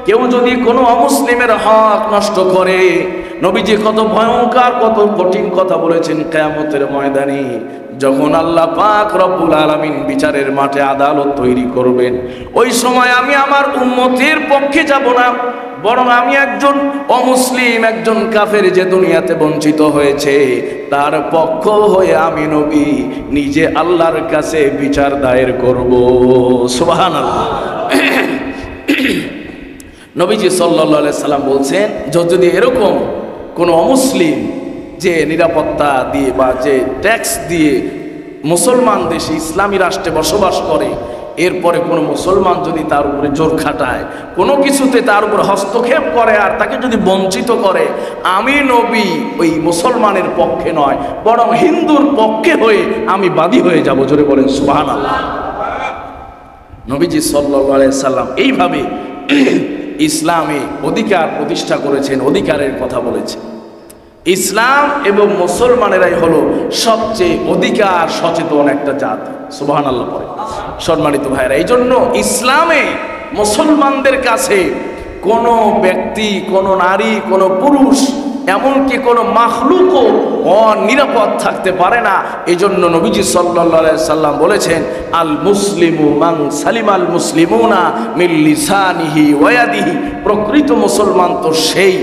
কেউ যদি কোনো অমুসলিমের হক নষ্ট করে, নবীজি কত ভয়ঙ্কর কত কঠিন কথা বলেছেন কিয়ামতের ময়দানে যখন আল্লাহ পাক রব্বুল আলামিন বিচারের মাঠে আদালত তৈরি করবেন, ওই সময় আমি আমার উম্মতের পক্ষে যাব না, বরং আমি একজন অমুসলিম, একজন কাফের যে দুনিয়াতে বঞ্চিত হয়েছে তার পক্ষ হয়ে আমি নবী নিজে আল্লাহর কাছে বিচার দায়ের করব। সুবহানাল্লাহ। নবীজি সাল্লাল্লাহু আলাইহি সাল্লাম বলছেন, যদি এরকম কোনো অমুসলিম যে নিরাপত্তা দিয়ে বা যে ট্যাক্স দিয়ে মুসলমান দেশে ইসলামী রাষ্ট্রে বসবাস করে, এরপরে কোনো মুসলমান যদি তার উপরে জোর খাটায়, কোনো কিছুতে তার উপর হস্তক্ষেপ করে আর তাকে যদি বঞ্চিত করে, আমি নবী ওই মুসলমানের পক্ষে নয় বরং হিন্দুর পক্ষে হয়ে আমি বাদী হয়ে যাব। জোরে বলেন সুবহানাল্লাহ। নবীজি সাল্লাল্লাহু আলাইহি সাল্লাম এইভাবে ইসলামে অধিকার প্রতিষ্ঠা করেছেন, অধিকারের কথা বলেছেন। ইসলাম এবং মুসলমানেরাই হলো সবচেয়ে অধিকার সচেতন একটা জাতি। সুবহানাল্লাহ পড়ে। সম্মানিত ভাইরা, এই জন্য ইসলামে মুসলমানদের কাছে কোনো ব্যক্তি, কোনো নারী, কোনো পুরুষ, এমনকি কোনো মাখলুকও অনিরাপদ থাকতে পারে না। এই জন্য নবীজি সাল্লাল্লাহু আলাইহি সাল্লাম বলেছেন, আল মুসলিমু মান সালিমাল মুসলিমুনা মিন লিসানিহি ওয়া ইয়াদিহি। প্রকৃত মুসলমান তো সেই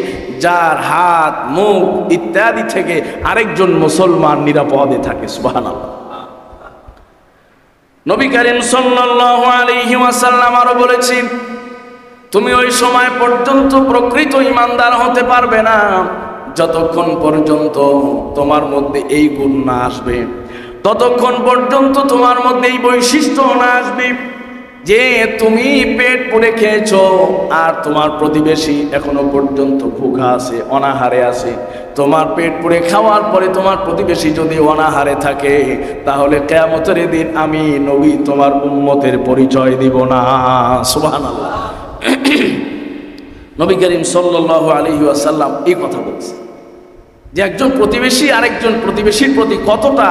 যার হাত, মুখ ইত্যাদি থেকে আরেকজন মুসলমান নিরাপদে থাকে। সুবহানাল্লাহ। নবী করিম সাল্লাল্লাহু আলাইহি ওয়াসাল্লাম আরো বলেছেন, তুমি ওই সময় পর্যন্ত প্রকৃত ঈমানদার হতে পারবে না যতক্ষণ পর্যন্ত তোমার মধ্যে এই গুণ না আসবে, ততক্ষণ পর্যন্ত তোমার মধ্যে এই বৈশিষ্ট্য না আসবে যে তুমি পেট পুড়ে খেয়েছো আর তোমার প্রতিবেশী এখনো পর্যন্ত ভুখা আছে, অনাহারে আছে। তোমার পেট পুড়ে খাওয়ার পরে তোমার প্রতিবেশী যদি অনাহারে থাকে, তাহলে কিয়ামতের দিন আমি নবী তোমার উম্মতের পরিচয় দিব না। সুবহানাল্লাহ। নবী করিম সাল্লাল্লাহু আলাইহি ওয়াসাল্লাম এই কথা বলছেন যে একজন প্রতিবেশী আরেকজন প্রতিবেশীর প্রতি কতটা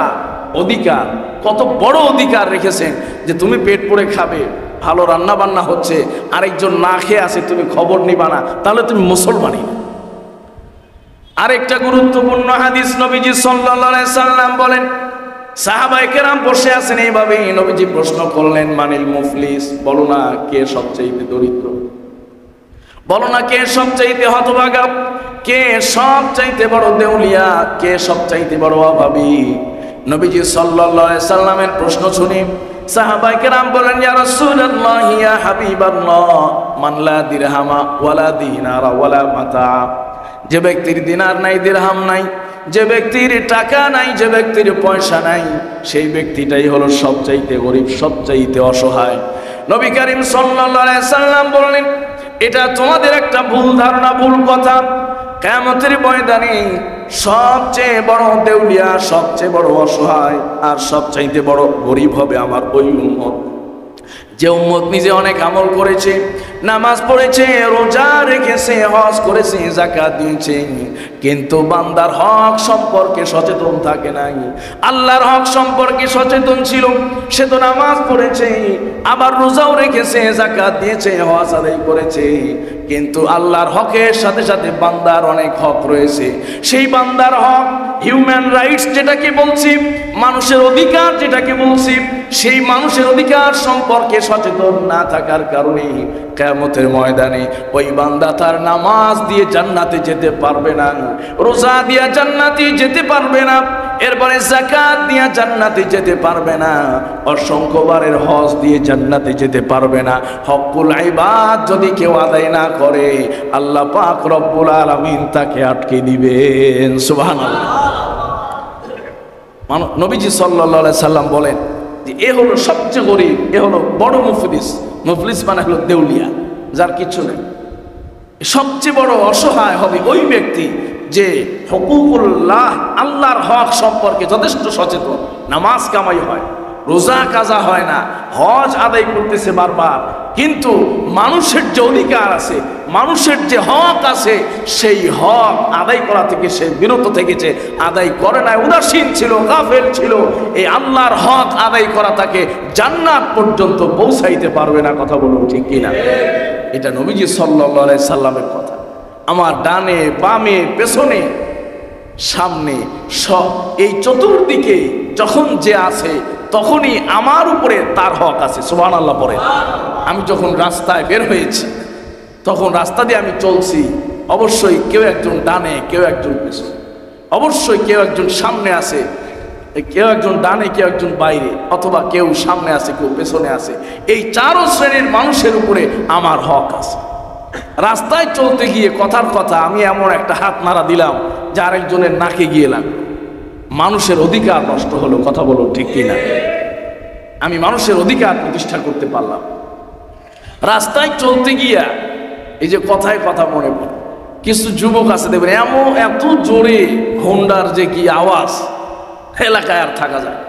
অধিকার, কত বড় অধিকার রেখেছেন যে তুমি পেট পুড়ে খাবে, ভালো রান্না বান্না হচ্ছে, আরেকজন না খেয়ে আছে, তুমি খবর নিবা না, তাহলে তুমি মুসলমানই না। আরেকটা গুরুত্বপূর্ণ হাদিস নবীজি সাল্লাল্লাহু আলাইহি সাল্লাম বলেন, সাহাবায়ে কেরাম বসে আছেন, এইভাবে নবীজি প্রশ্ন করলেন, মানিল মুফলিস, বলো না কে সবচেয়ে দরিদ্র, বলো না কে সবচাইতে হতভাগা, কে সবচাইতে বড় দেউলিয়া, কে সবচাইতে বড় অভাবী। নবীজি সাল্লাল্লাহু আলাইহি সাল্লামের প্রশ্ন শুনে সাহাবায়ে কেরাম বলেন, ইয়া রাসূলুল্লাহ, ইয়া হাবিবাল্লাহ, মান লা দিরহামা ওয়ালা দিনারা ওয়ালা মাতা। যে ব্যক্তির দিনার নাই, দিরহাম নাই, যে ব্যক্তির টাকা নাই, যে ব্যক্তির পয়সা নাই, সেই ব্যক্তিটাই হলো সবচাইতে গরিব, সবচাইতে অসহায়। নবী করিম সাল্লাল্লাহু আলাইহি সাল্লাম বললেন, এটা তোমাদের একটা ভুল ধারণা, ভুল কথা। কিয়ামতের ময়দানে সবচেয়ে বড় দেউলিয়া, সবচেয়ে বড় অসহায় আর সবচাইতে বড় গরিব হবে আমার ওই উম্মত, যে উম্মত নিজে অনেক আমল করেছে, নামাজ পড়েছে, রোজা রেখেছে, হজ করেছে, যাকাত দিয়েছে, কিন্তু বান্দার হক সম্পর্কে সচেতন থাকে নাই। আল্লাহর হক সম্পর্কে সচেতন ছিল, সে তো নামাজ পড়েছে, আবার রোজাও রেখেছে, যাকাত দিয়েছে, হজ আদায় করেছে, কিন্তু আল্লাহর হকের সাথে সাথে বান্দার অনেক হক রয়েছে। সেই বান্দার হক, হিউম্যান রাইটস যেটাকে বলছি, মানুষের অধিকার যেটাকে বলছি, সেই মানুষের অধিকার সম্পর্কে সচেতন না থাকার কারণে কিয়ামতের ময়দানে ওই বান্দা তার নামাজ দিয়ে জান্নাতে যেতে পারবে না, রোজা দিয়ে জান্নাতে যেতে পারবে না, এরপরে যাকাত দিয়ে জান্নাতে যেতে পারবে না, অসংখ্যবারের হজ দিয়ে জান্নাতে যেতে পারবে না। হকুল ইবাদ যদি কেউ আদায় না করে, আল্লাহ পাক রব্বুল আলামিন তাকে আটকে দিবেন। সুবহানাল্লাহ। নবীজি সাল্লাল্লাহু আলাইহি সাল্লাম বলেন যে এ হলো সবচেয়ে গরিব, এ হলো বড় মুফলিস। মুফলিস মানে হলো দেউলিয়া, যার কিছু নেই। সবচেয়ে বড় অসহায় হবে ওই ব্যক্তি যে হুকুকুল্লাহ, আল্লাহর হক সম্পর্কে যথেষ্ট সচেতন, নামাজ কামাই হয়, রোজা কাজা হয় না, হজ আদায় করতেছে বারবার, কিন্তু মানুষের যে অধিকার আছে, মানুষের যে হক আছে, সেই হক আদায় করা থেকে সে বিরত থেকেছে, আদায় করে না, উদাসীন ছিল, গাফেল ছিল। এই আল্লাহর হক আদায় করা তাকে জান্নাত পর্যন্ত পৌঁছাইতে পারবে না। কথা বলুন ঠিক কিনা? এটা নবীজি সাল্লাল্লাহু আলাইহি সাল্লামের কথা। আমার ডানে, বামে, পেছনে, সামনে, সব এই চতুর্দিকে যখন যে আছে, তখনই আমার উপরে তার হক আছে। সুবহানাল্লাহ পড়ে। আমি যখন রাস্তায় বের হয়েছি, তখন রাস্তা দিয়ে আমি চলছি, অবশ্যই কেউ একজন ডানে, কেউ একজন পেছনে, অবশ্যই কেউ একজন সামনে আছে, কেউ একজন ডানে, কেউ একজন বাইরে, অথবা কেউ সামনে আছে, কেউ পেছনে আছে। এই চারো শ্রেণীর মানুষের উপরে আমার হক আছে। রাস্তায় চলতে গিয়ে কথার কথা আমি এমন একটা হাত নাড়া দিলাম যে আরেকজনের নাকে গিয়ে লাগলো, মানুষের অধিকার নষ্ট হলো। কথা বলো ঠিক কিনা? আমি মানুষের অধিকার প্রতিষ্ঠা করতে পারলাম। রাস্তায় চলতে গিয়া এই যে কথায় কথা মনে পড়ে, কিছু যুবক আছে দেখবেন এত জোরে হোন্ডার যে কি আওয়াজ, এলাকায় আর থাকা যায়।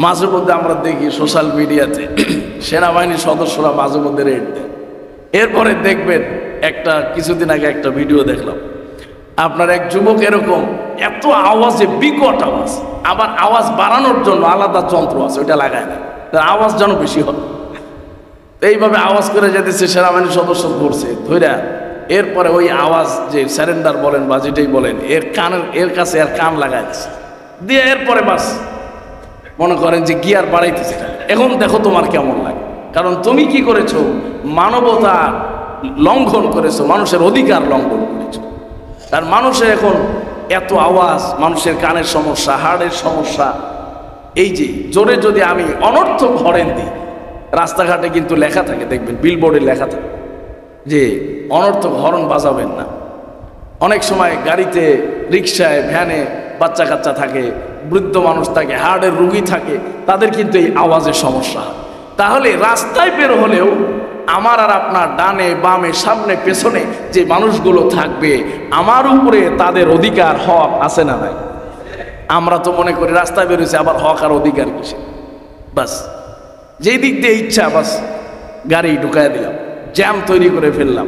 মাঝে মধ্যে আমরা দেখি সোশ্যাল মিডিয়াতে সেনাবাহিনীর সদস্যরা মাঝে মধ্যে রেড দেয়। এরপরে দেখবেন কিছুদিন আগে একটা ভিডিও দেখলাম, আপনার এক যুবক এরকম এত আওয়াজে, বিকট আওয়াজ, আবার আওয়াজ বাড়ানোর জন্য আলাদা যন্ত্র আছে, ওইটা লাগায় না, আওয়াজ যেন বেশি হয়। এইভাবে আওয়াজ করে যেতেছে, সেনাবাহিনীর সদস্য ধরছে ধইরা, এরপরে ওই আওয়াজ যে স্যারেন্ডার বলেন বা যেটাই বলেন, এর কাছে আর কান লাগায় দিচ্ছে দিয়ে, এরপরে বাস মনে করেন যে গিয়ার বাড়াইতেছে। এখন দেখো তোমার কেমন লাগে, কারণ তুমি কি করেছো, মানবতা লঙ্ঘন করেছো, মানুষের অধিকার লঙ্ঘন করেছো। আর মানুষের এখন এত আওয়াজ, মানুষের কানের সমস্যা, হাড়ের সমস্যা। এই যে জোরে যদি আমি অনর্থক হরেন দিই, রাস্তাঘাটে কিন্তু লেখা থাকে, দেখবেন বিলবোর্ডে লেখা থাকে যে অনর্থক হর্ন বাজাবেন না। অনেক সময় গাড়িতে, রিক্সায়, ভ্যানে বাচ্চা কাচ্চা থাকে, বৃদ্ধ মানুষ থাকে, হার্টের রুগী থাকে, তাদের কিন্তু এই আওয়াজের সমস্যা হয়। তাহলে রাস্তায় বের হলেও আমার আর আপনার ডানে বামে সামনে পেছনে যে মানুষগুলো থাকবে, আমার উপরে তাদের অধিকার, হক আছে না নাই? আমরা তো মনে করি রাস্তায় বেরোছে আবার হক আর অধিকার কিসে, বাস যেই দিক দিয়ে ইচ্ছা বাস গাড়ি ঢুকায় দিলাম, জ্যাম তৈরি করে ফেললাম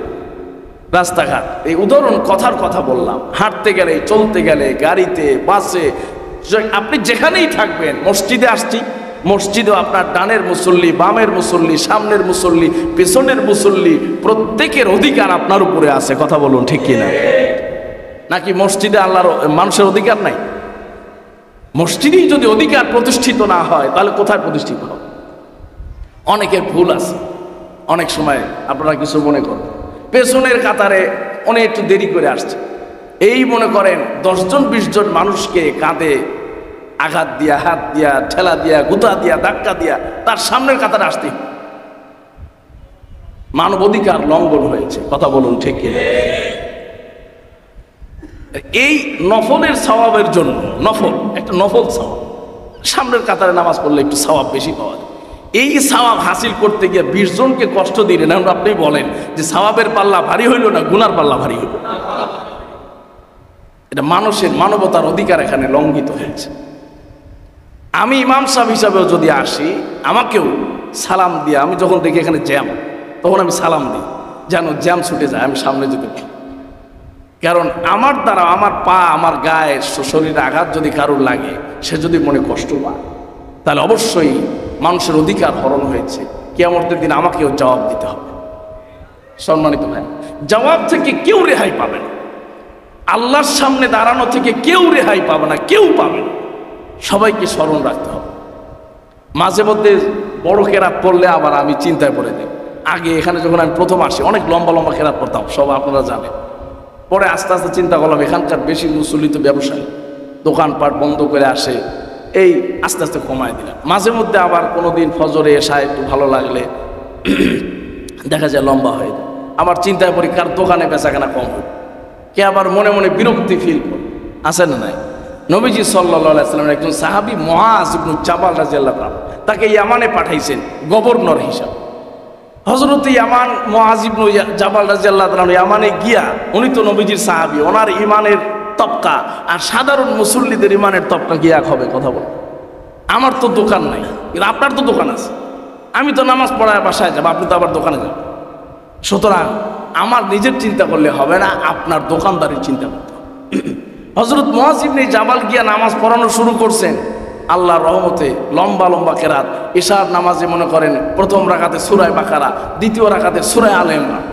রাস্তাঘাট। এই উদাহরণ কথার কথা বললাম। হাঁটতে গেলে, চলতে গেলে, গাড়িতে, বাসে, আপনি যেখানেই থাকবেন, মসজিদে আসছি, মসজিদেও আপনার ডানের মুসল্লি, বামের মুসল্লি, সামনের মুসল্লি, পেছনের মুসল্লি, প্রত্যেকের অধিকার আপনার উপরে আছে। কথা বলুন ঠিক কিনা? নাকি মসজিদে আল্লাহর মানুষের অধিকার নাই? মসজিদেই যদি অধিকার প্রতিষ্ঠিত না হয়, তাহলে কোথায় প্রতিষ্ঠিত হবে? অনেকের ভুল আছে, অনেক সময় আপনারা কিছু মনে করেন, পেছনের কাতারে অনেক একটু দেরি করে আসছে, এই মনে করেন 10 জন 20 জন মানুষকে কাঁধে আঘাত দিয়া, হাত দিয়া, ঠেলা দিয়া, গুতা দিয়া, ধাক্কা দিয়া তার সামনের কাতারে আসতে, মানবাধিকার লঙ্ঘন হয়েছে। কথা বলুন ঠিক কিনা? এই নফলের সওয়াবের জন্য, নফল একটা নফল সওয়াব, সামনের কাতারে নামাজ পড়লে একটু সওয়াব বেশি পাওয়া যায়। এই সওয়াব হাসিল করতে গিয়ে 20 জনকে কষ্ট দিলেন, আপনি বলেন যে সওয়াবের পাল্লা ভারী হইল না গুনার পাল্লা ভারী হইল? এটা মানুষের মানবতার অধিকার এখানে লঙ্ঘিত হয়েছে। আমি ইমাম সাহেব হিসাবেও যদি আসি, আমাকেও সালাম দিয়ে, আমি যখন দেখি এখানে জ্যাম, তখন আমি সালাম দিই যেন জ্যাম ছুটে যায়, আমি সামনে যেতে পারি। কারণ আমার দ্বারা, আমার পা, আমার গায়ে, শরীরে আঘাত যদি কারোর লাগে, সে যদি মনে কষ্ট পায়, তাহলে অবশ্যই মানুষের অধিকার হরণ হয়েছে। কিয়ামতের দিন আমাকেও জবাব দিতে হবে। সম্মানিত ভাই, জবাব থেকে কেউ রেহাই পাবে না, আল্লাহর সামনে দাঁড়ানো থেকে কেউ রেহাই পাবে না, কেউ পাবে না। সবাইকে স্মরণ রাখতে হবে। মাঝে মধ্যে বড় কেরাত পড়লে আবার আমি চিন্তায় পড়ে যাই। আগে এখানে যখন আমি প্রথম আসি, অনেক লম্বা লম্বা কেরাত পড়তাম, সব আপনারা জানেন। পরে আস্তে আস্তে চিন্তা করলাম, এখানকার বেশি মুসল্লি তো ব্যবসায়ী, দোকানপাট বন্ধ করে আসে, এই আস্তে আস্তে কমায় দিলাম। মাঝে মধ্যে আবার কোনো দিন ফজরে এসা একটু ভালো লাগলে দেখা যায় লম্বা হয়ে যায়। আবার চিন্তায় পড়ি কার দোকানে বেচাকেনা কম হয়, কে আবার মনে মনে বিরক্তি ফিল করে, আছে না নাই? নবীজি সাল্লাল্লাহু আলাইহি ওয়াসাল্লামের একজন সাহাবী মুআজ ইবনে জাবাল রাদিয়াল্লাহু আনহু, তাকে ইয়ামানে পাঠাইছেন গভর্নর হিসাবে। হযরত ইয়ামান মুআজ ইবনে জাবাল রাদিয়াল্লাহু আনহু ইয়ামানে গিয়া, উনি তো নবীজির সাহাবী, ওনার ইমানের তবকা আর সাধারণ মুসল্লিদের ইমানের তবকা কি এক হবে? কথা বল। আমার তো দোকান নাই, কিন্তু আপনার তো দোকান আছে, আমি তো নামাজ পড়ায় বাসায় যাব, আপনি তো আবার দোকানে যাবেন। সুতরাং আমার নিজের চিন্তা করলে হবে না, আপনার দোকানদারির চিন্তা করতে হবে। হযরত মুআজ ইবনে জাবাল গিয়া নামাজ পড়ানো শুরু করছেন, আল্লাহর রহমতে লম্বা লম্বা কেরাত। ইশার নামাজে মনে করেন প্রথম রাকাতে সূরা বাকারা, দ্বিতীয় রাকাতে সূরা আলে ইমরান।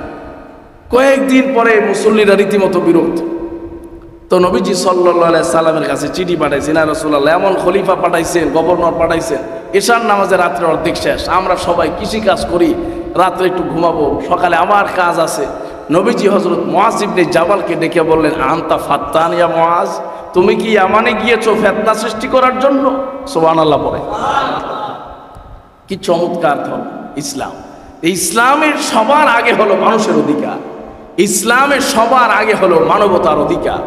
কয়েকদিন পরে মুসল্লিরা রীতিমতো বিরক্ত। তো নবীজি সাল্লাল্লাহু আলাইহি সাল্লামের কাছে চিঠি পাঠাইছেন, ইয়া রাসূলুল্লাহ, এমন খলিফা পাঠাইছেন, গভর্নর পাঠাইছেন, ইশার নামাজে রাত্রে অর্ধেক শেষ, আমরা সবাই কৃষি কাজ করি, রাত্রে একটু ঘুমাবো, সকালে আমার কাজ আছে। নবীজি হযরত মুআজ ইবনে জাবালকে ডেকে বললেন, আনতা ফাত্তান ইয়া মুআজ, তুমি কি ইয়ামানে গিয়েছো ফিতনা সৃষ্টি করার জন্য? সুবহানাল্লাহ পড়ে। কি চমৎকার ধর্ম ইসলাম! ইসলামের সবার আগে হলো মানুষের অধিকার, ইসলামের সবার আগে হলো মানবতার অধিকার।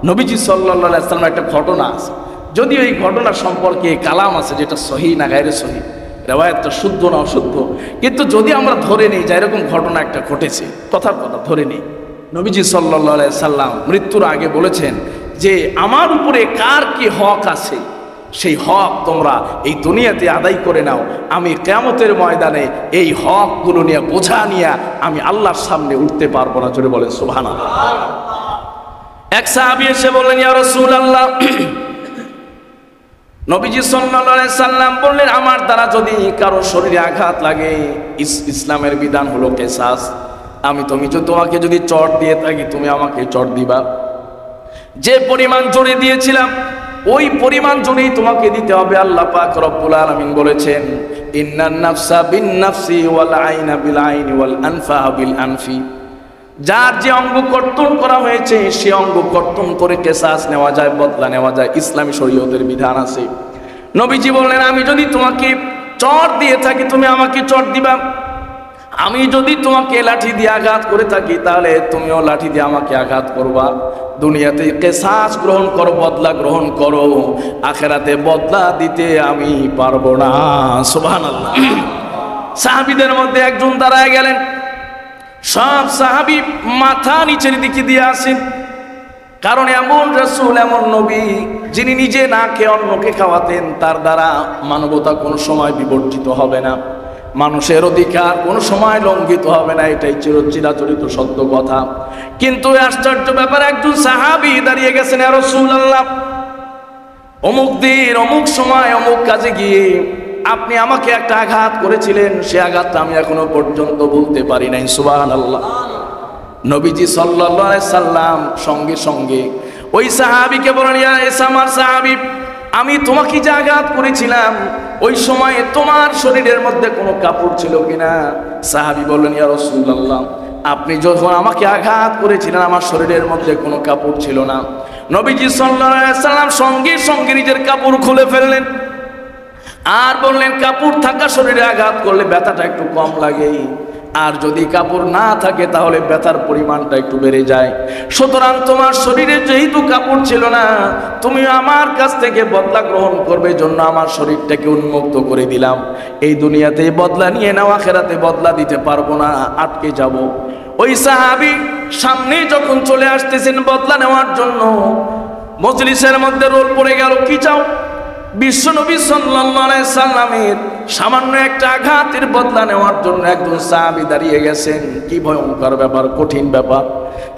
নবীজি সাল্লাল্লাহু আলাইহি ওয়াসাল্লাম একটা ঘটনা আছে, যদিও এই ঘটনা সম্পর্কে কালাম আছে, যেটা সহি না গায়রে সহি, রেওয়ায়াতটা শুদ্ধ না অশুদ্ধ, কিন্তু যদি আমরা ধরে নিই যে এরকম ঘটনা একটা ঘটেছে, কথার কথা ধরে নিই, নবীজি সাল্লাল্লাহু আলাইহি সাল্লাম মৃত্যুর আগে বলেছেন যে আমার উপরে কার কি হক আছে, সেই হক তোমরা এই দুনিয়াতে আদায় করে নাও, আমি কিয়ামতের ময়দানে এই হকগুলো নিয়ে বোঝা নিয়ে আমি আল্লাহর সামনে উঠতে পারবো না। জোরে বলেন সুবহানাল্লাহ। এক সাহাবী এসে বললেন, ইয়া রাসূলুল্লাহ, নবীজি সাল্লাল্লাহু আলাইহি সাল্লাম বললেন, আমার দ্বারা যদি কারো শরীরে আঘাত লাগে, ইসলামের বিধান হলো কিসাস, তুমি তোমাকে যদি চট দিয়ে থাকি তুমি আমাকে চট দিবা, যে পরিমাণ জোরে দিয়েছিলাম ওই পরিমাণ জোরেই তোমাকে দিতে হবে। আল্লাহ পাক রব্বুল আলামিন বলেছেন, ইন্নান নাফসা বিন নাফসি ওয়াল আইনা বিল আইনি ওয়াল আনফা বিল আনফি, যার যে অঙ্গ কর্তন করা হয়েছে সে অঙ্গ কর্তন করে কিসাস নেওয়া যায়, বদলা নেওয়া যায়, ইসলামী শরীয়তের বিধান আছে। নবীজি বললেন, আমি যদি তোমাকে চট দিয়ে থাকি তুমি আমাকে চট দিবা, আমি যদি তোমাকে লাঠি দিয়ে আঘাত করে থাকি তাহলে তুমিও লাঠি দিয়ে আমাকে আঘাত করবা। দুনিয়াতে কিসাস গ্রহণ করো, বদলা গ্রহণ করো, আখিরাতে বদলা দিতে আমি পারবো না। সুবহানাল্লাহ। সাহাবীদের মধ্যে একজন দাঁড়ায় গেলেন, সব সাহাবী মাথা নিচের দিকে দিয়ে আসেন, কারণ এমন রাসূল, এমন নবী যিনি নিজে না খেয়ে অন্যকে খাওয়াতেন, তার দ্বারা মানবতা কোনো সময় বিবর্জিত হবে না, মানুষের অধিকার কোনো সময় লঙ্ঘিত হবে না, এটাই চিরাচরিত সত্য কথা। কিন্তু আশ্চর্য ব্যাপার, একজন সাহাবী দাঁড়িয়ে গেছেন, ইয়া রাসূলুল্লাহ, অমুক দিন অমুক সময় অমুক কাজে গিয়ে আপনি আমাকে একটা আঘাত করেছিলেন, সে আঘাতটা আমি এখনো পর্যন্ত ভুলতে পারি নাই। সুবহানাল্লাহ। নবীজি সাল্লাল্লাহু আলাইহি সাল্লাম সঙ্গে সঙ্গে ওই সাহাবীকে বলেন, ইয়া আমার সাহাবী, আমি তোমাকে যে আঘাত করেছিলাম ওই সময় তোমার শরীরের মধ্যে কোনো কাপড় ছিল কিনা? সাহাবী বললেন, ইয়া রাসূলুল্লাহ, আপনি যখন আমাকে আঘাত করেছিলেন আমার শরীরের মধ্যে কোনো কাপড় ছিল না। নবীজি সাল্লাল্লাহু আলাইহি সাল্লাম সঙ্গে সঙ্গে নিজের কাপড় খুলে ফেললেন আর বললেন, কাপড় থাকা শরীরে আঘাত করলে ব্যথাটা একটু কম লাগে, আর যদি কাপড় না থাকে তাহলে ব্যথার পরিমাণটা একটু বেড়ে যায়। সুতরাং তোমার শরীরে যেহেতু কাপড় ছিল না, তুমি আমার কাছ থেকে বদলা গ্রহণ করবে জন্য আমার শরীরটাকে উন্মুক্ত করে দিলাম। এই দুনিয়াতে বদলা নিয়ে নাও, আখিরাতে বদলা দিতে পারবো না, আটকে যাব। ওই সাহাবী সামনে যখন চলে আসতেছেন বদলা নেওয়ার জন্য, মজলিসের মধ্যে রোল পড়ে গেল, কি চাও? বিশ্বনবী সাল্লাল্লাহু আলাইহি সাল্লামের সামান্য একটা আঘাতের বদলা নেওয়ার জন্য একজন সাহাবী দাঁড়িয়ে গেছেন। কি ভয়ঙ্কর ব্যাপার, কঠিন ব্যাপার।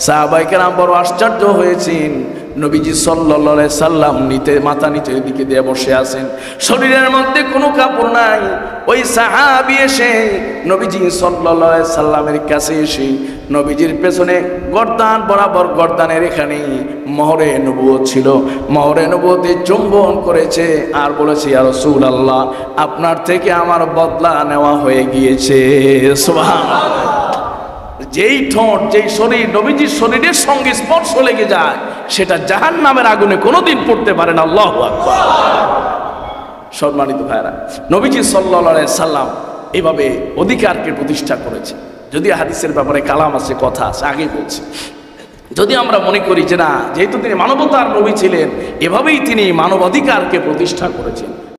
সাহাবায়ে কেরাম বড় আশ্চর্য হয়েছেন। নবীজি সাল্লাল্লাহু আলাইহি সাল্লাম মাথা নিচের দিকে দিয়ে বসে আছেন, শরীরের মধ্যে কোনো কাপড় নাই। ওই সাহাবী এসে নবীজি সাল্লাল্লাহু আলাইহি সাল্লামের কাছে এসে নবীজির পেছনে গর্দান বরাবর, গর্দানের এখানে মোহরে নবুয়ত ছিল, মোহরে নবুয়তে চুম্বন করেছে আর বলেছে, ইয়া রাসূলুল্লাহ, আপনার থেকে আমার বদলা নেওয়া হয়ে গিয়েছে। সুবহানাল্লাহ। যেই ঠোঁট, যেই শরীর নবীজির শরীরের সঙ্গে স্পর্শ লেগে যায় সেটা জাহান্নামের আগুনে কোনোদিন পড়তে পারে না। আল্লাহু আকবার। সম্মানিত ভাইরা, নবীজি সাল্লাল্লাহু আলাইহি সাল্লাম এভাবে অধিকারকে প্রতিষ্ঠা করেছে। যদি হাদিসের ব্যাপারে কালাম আছে, কথা আছে, আগেই বলছি। যদি আমরা মনে করি যে না, যেহেতু তিনি মানবতার নবী ছিলেন, এভাবেই তিনি মানবাধিকারকে প্রতিষ্ঠা করেছেন।